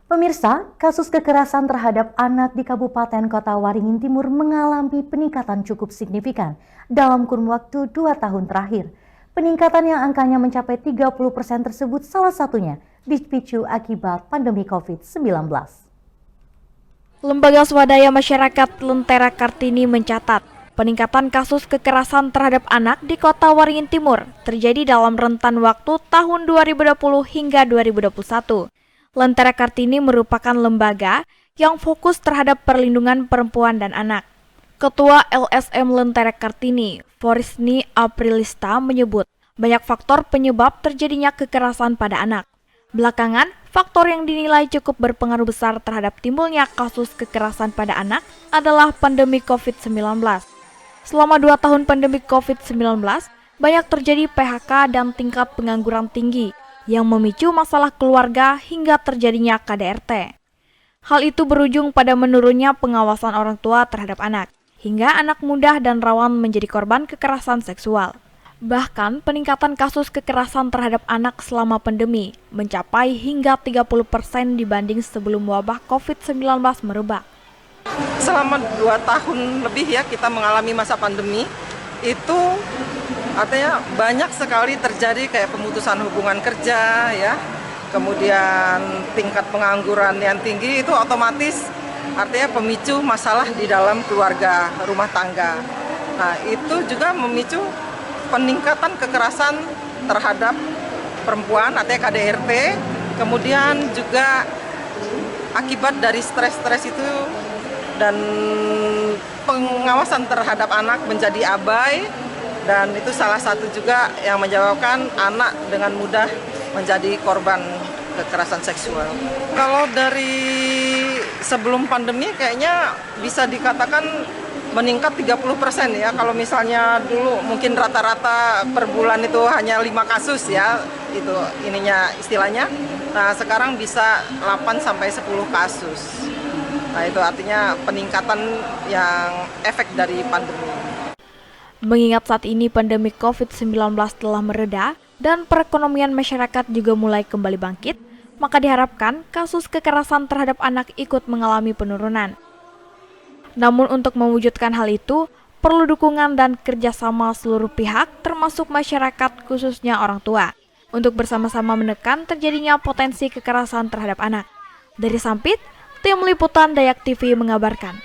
Pemirsa, kasus kekerasan terhadap anak di Kabupaten Kota Waringin Timur mengalami peningkatan cukup signifikan dalam kurun waktu 2 tahun terakhir. Peningkatan yang angkanya mencapai 30% tersebut salah satunya dipicu akibat pandemi COVID-19. Lembaga Swadaya Masyarakat Lentera Kartini mencatat, peningkatan kasus kekerasan terhadap anak di Kota Waringin Timur terjadi dalam rentan waktu tahun 2020 hingga 2021. Lentera Kartini merupakan lembaga yang fokus terhadap perlindungan perempuan dan anak. Ketua LSM Lentera Kartini, Forisni Aprilista menyebut, banyak faktor penyebab terjadinya kekerasan pada anak. Belakangan, faktor yang dinilai cukup berpengaruh besar terhadap timbulnya kasus kekerasan pada anak adalah pandemi COVID-19. Selama 2 tahun pandemi COVID-19, banyak terjadi PHK dan tingkat pengangguran tinggi yang memicu masalah keluarga hingga terjadinya KDRT. Hal itu berujung pada menurunnya pengawasan orang tua terhadap anak, hingga anak muda dan rawan menjadi korban kekerasan seksual. Bahkan peningkatan kasus kekerasan terhadap anak selama pandemi mencapai hingga 30% dibanding sebelum wabah COVID-19 merebak. Selama 2 tahun lebih ya kita mengalami masa pandemi, itu artinya banyak sekali terjadi kayak pemutusan hubungan kerja ya, kemudian tingkat pengangguran yang tinggi itu otomatis artinya pemicu masalah di dalam keluarga rumah tangga. Nah itu juga memicu peningkatan kekerasan terhadap perempuan artinya KDRT, kemudian juga akibat dari stres-stres itu dan pengawasan terhadap anak menjadi abai. Dan itu salah satu juga yang menyebabkan anak dengan mudah menjadi korban kekerasan seksual. Kalau dari sebelum pandemi kayaknya bisa dikatakan meningkat 30% ya. Kalau misalnya dulu mungkin rata-rata per bulan itu hanya 5 kasus ya, itu ininya istilahnya. Nah sekarang bisa 8-10 kasus. Nah itu artinya peningkatan yang efek dari pandemi. Mengingat saat ini pandemi COVID-19 telah mereda dan perekonomian masyarakat juga mulai kembali bangkit, maka diharapkan kasus kekerasan terhadap anak ikut mengalami penurunan. Namun untuk mewujudkan hal itu, perlu dukungan dan kerjasama seluruh pihak termasuk masyarakat khususnya orang tua, untuk bersama-sama menekan terjadinya potensi kekerasan terhadap anak. Dari Sampit, Tim Liputan Dayak TV mengabarkan.